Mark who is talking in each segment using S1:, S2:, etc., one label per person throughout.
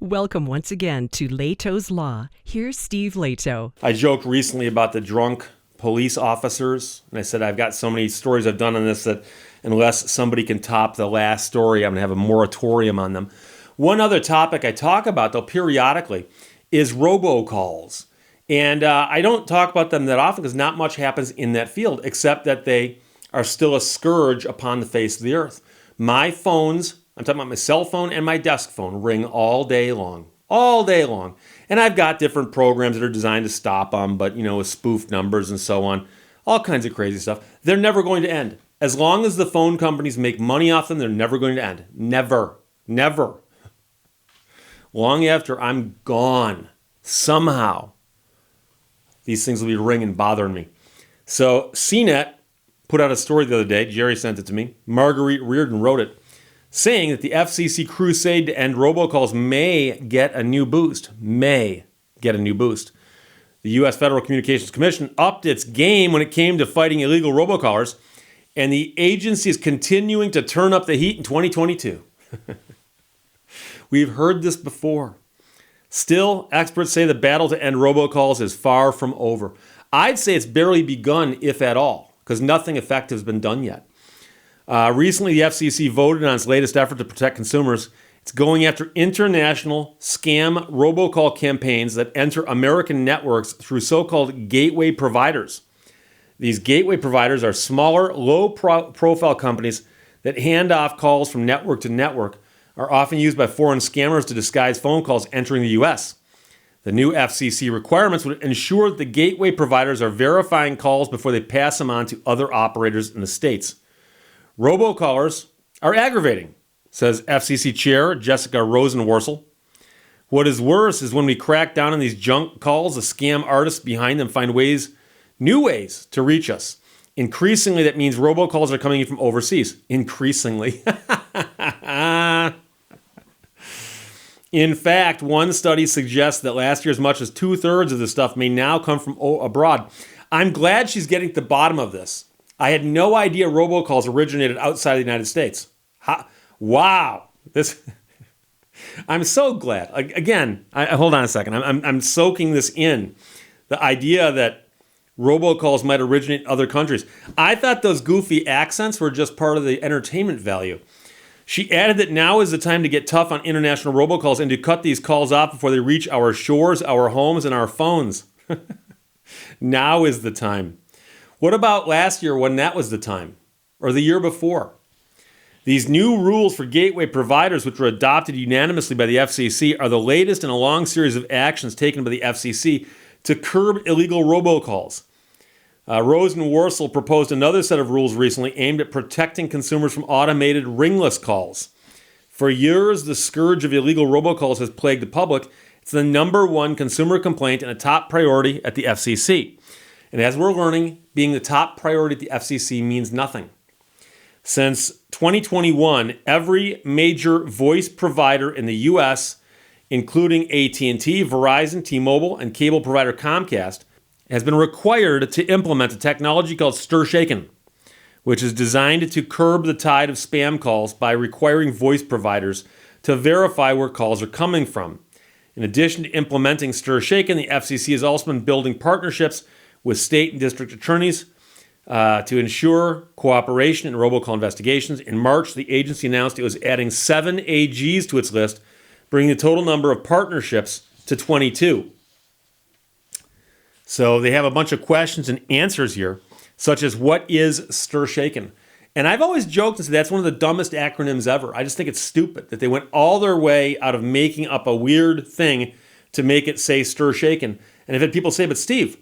S1: Welcome once again to Lehto's Law. Here's Steve Lehto.
S2: I joked recently about the drunk police officers, and I said I've got so many stories I've done on this that unless somebody can top the last story, I'm going to have a moratorium on them. One other topic I talk about, though, periodically is robocalls. And I don't talk about them that often because not much happens in that field, except that they are still a scourge upon the face of the earth. My phones, I'm talking about my cell phone and my desk phone, ring all day long. And I've got different programs that are designed to stop them, but, with spoofed numbers and so on, all kinds of crazy stuff. They're never going to end. As long as the phone companies make money off them, they're never going to end. Never. Long after I'm gone, somehow, these things will be ringing, bothering me. So CNET put out a story the other day. Jerry sent it to me. Marguerite Reardon wrote it, saying that the FCC crusade to end robocalls may get a new boost. The U.S. Federal Communications Commission upped its game when it came to fighting illegal robocallers, and the agency is continuing to turn up the heat in 2022. We've heard this before. Still, experts say the battle to end robocalls is far from over. I'd say it's barely begun, if at all, because nothing effective has been done yet. Recently, the FCC voted on its latest effort to protect consumers. It's going after international scam robocall campaigns that enter American networks through so-called gateway providers. These gateway providers are smaller, low-profile companies that hand off calls from network to network, are often used by foreign scammers to disguise phone calls entering the U.S. The new FCC requirements would ensure that the gateway providers are verifying calls before they pass them on to other operators in the states. Robocallers are aggravating, says FCC Chair Jessica Rosenworcel. What is worse is when we crack down on these junk calls, the scam artists behind them find new ways to reach us. Increasingly, that means robocalls are coming in from overseas. Increasingly. In fact, one study suggests that last year as much as 2/3 of the stuff may now come from abroad. I'm glad she's getting to the bottom of this. I had no idea robocalls originated outside of the United States. Wow. I'm so glad. Again, hold on a second. I'm soaking this in. The idea that robocalls might originate in other countries. I thought those goofy accents were just part of the entertainment value. She added that now is the time to get tough on international robocalls and to cut these calls off before they reach our shores, our homes, and our phones. Now is the time. What about last year when that was the time? Or the year before? These new rules for gateway providers, which were adopted unanimously by the FCC, are the latest in a long series of actions taken by the FCC to curb illegal robocalls. Rosenworcel proposed another set of rules recently aimed at protecting consumers from automated ringless calls. For years, the scourge of illegal robocalls has plagued the public. It's the number one consumer complaint and a top priority at the FCC. And as we're learning, being the top priority at the FCC means nothing. Since 2021, every major voice provider in the U.S., including AT&T, Verizon, T-Mobile, and cable provider Comcast, has been required to implement a technology called STIR/SHAKEN, which is designed to curb the tide of spam calls by requiring voice providers to verify where calls are coming from. In addition to implementing STIR/SHAKEN, the FCC has also been building partnerships with state and district attorneys to ensure cooperation in robocall investigations. In March, the agency announced it was adding 7 AGs to its list, bringing the total number of partnerships to 22. So they have a bunch of questions and answers here, such as what is STIR/SHAKEN? And I've always joked and said that's one of the dumbest acronyms ever. I just think it's stupid that they went all their way out of making up a weird thing to make it say STIR/SHAKEN. And I've had people say, but Steve,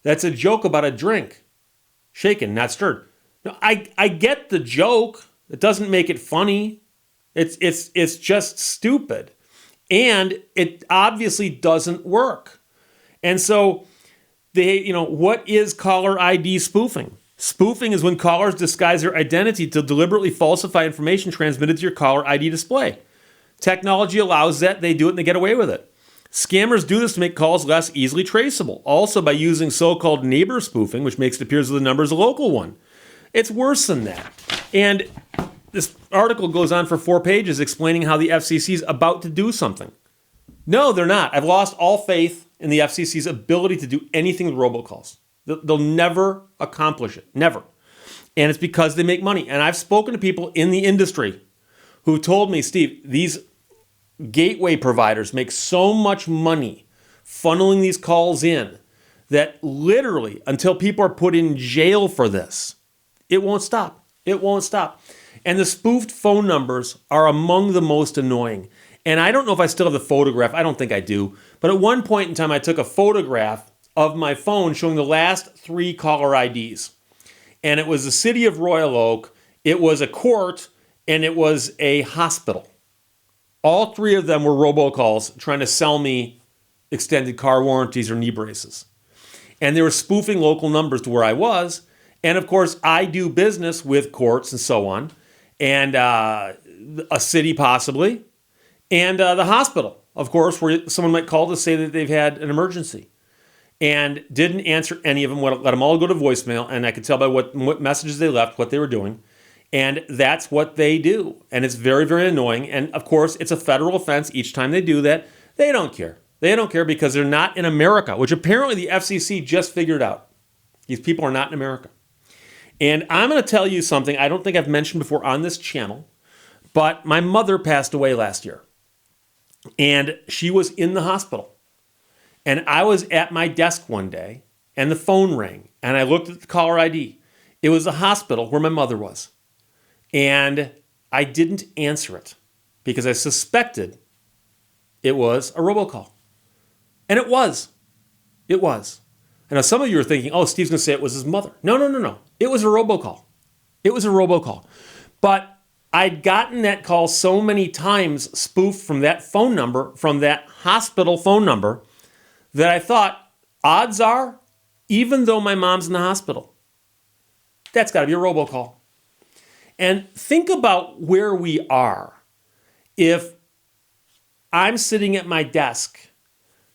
S2: that's a joke about a drink. Shaken, not stirred. No, I get the joke. It doesn't make it funny. It's just stupid. And it obviously doesn't work. And so what is caller ID spoofing? Spoofing is when callers disguise their identity to deliberately falsify information transmitted to your caller ID display. Technology allows that, they do it, and they get away with it. Scammers do this to make calls less easily traceable, also by using so-called neighbor spoofing, which makes it appear as though the number is a local one. It's worse than that. And this article goes on for 4 pages explaining how the FCC is about to do something. No, they're not. I've lost all faith in the FCC's ability to do anything with robocalls. They'll never accomplish it. Never. And it's because they make money. And I've spoken to people in the industry who told me, Steve, these gateway providers make so much money funneling these calls in that literally until people are put in jail for this, it won't stop. It won't stop. And the spoofed phone numbers are among the most annoying. And I don't know if I still have the photograph. I don't think I do. But at one point in time, I took a photograph of my phone showing the last 3 caller IDs. And it was the city of Royal Oak, it was a court, and it was a hospital. All 3 of them were robocalls trying to sell me extended car warranties or knee braces. And they were spoofing local numbers to where I was. And of course, I do business with courts and so on, and a city possibly, and the hospital, of course, where someone might call to say that they've had an emergency. And didn't answer any of them, let them all go to voicemail, and I could tell by what messages they left, what they were doing. And that's what they do. And it's very, very annoying. And of course, it's a federal offense each time they do that. They don't care. They don't care because they're not in America, which apparently the FCC just figured out. These people are not in America. And I'm going to tell you something I don't think I've mentioned before on this channel, but my mother passed away last year. And she was in the hospital. And I was at my desk one day, and the phone rang, and I looked at the caller ID. It was the hospital where my mother was. And I didn't answer it because I suspected it was a robocall. And it was. It was. And now some of you are thinking, oh, Steve's going to say it was his mother. No. It was a robocall. It was a robocall. But I'd gotten that call so many times spoofed from that phone number, from that hospital phone number, that I thought, odds are, even though my mom's in the hospital, that's got to be a robocall. And think about where we are. If I'm sitting at my desk,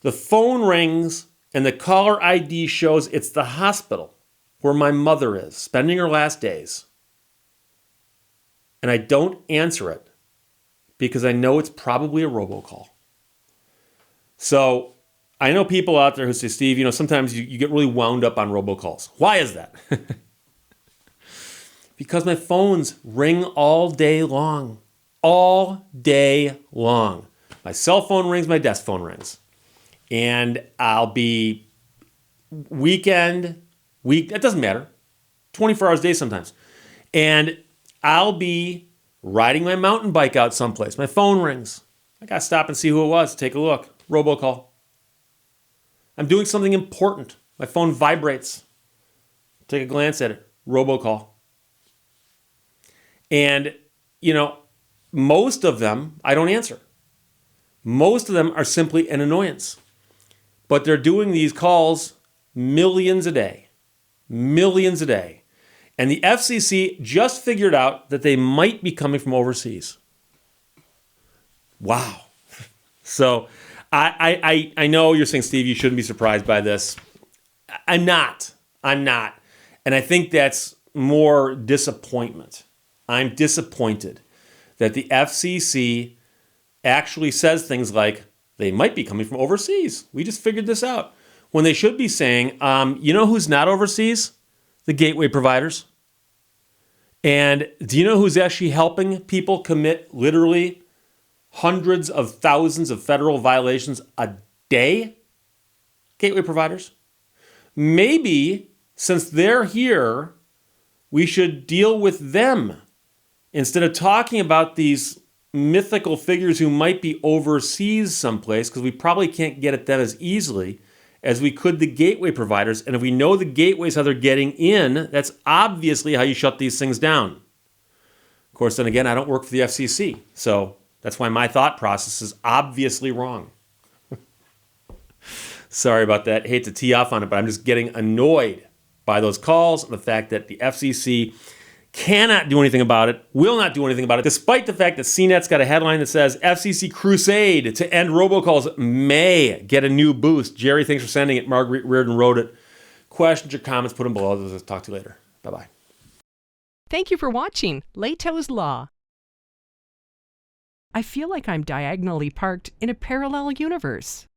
S2: the phone rings, and the caller ID shows it's the hospital where my mother is, spending her last days. And I don't answer it because I know it's probably a robocall. So I know people out there who say, Steve, sometimes you get really wound up on robocalls. Why is that? Because my phones ring all day long. All day long. My cell phone rings, my desk phone rings. And I'll be weekend, it doesn't matter, 24 hours a day sometimes. And I'll be riding my mountain bike out someplace. My phone rings. I got to stop and see who it was, take a look. Robocall. I'm doing something important. My phone vibrates. Take a glance at it. Robocall. And, most of them I don't answer. Most of them are simply an annoyance. But they're doing these calls millions a day. Millions a day. And the FCC just figured out that they might be coming from overseas. Wow. So I know you're saying, Steve, you shouldn't be surprised by this. I'm not. And I think that's more disappointment. I'm disappointed that the FCC actually says things like, they might be coming from overseas. We just figured this out. When they should be saying, you know who's not overseas? The gateway providers. And do you know who's actually helping people commit literally hundreds of thousands of federal violations a day? Gateway providers. Maybe, since they're here, we should deal with them instead of talking about these mythical figures who might be overseas someplace, because we probably can't get at them as easily as we could the gateway providers. And if we know the gateways, how they're getting in, that's obviously how you shut these things down. Of course, then again, I don't work for the FCC, so that's why my thought process is obviously wrong. Sorry about that. Hate to tee off on it, but I'm just getting annoyed by those calls and the fact that the FCC cannot do anything about it, will not do anything about it, despite the fact that CNET's got a headline that says FCC crusade to end robocalls may get a new boost. Jerry, thanks for sending it. Marguerite Reardon wrote it. Questions or comments, put them below. I'll talk to you later. Bye-bye.
S1: Thank you for watching Lehto's Law. I feel like I'm diagonally parked in a parallel universe.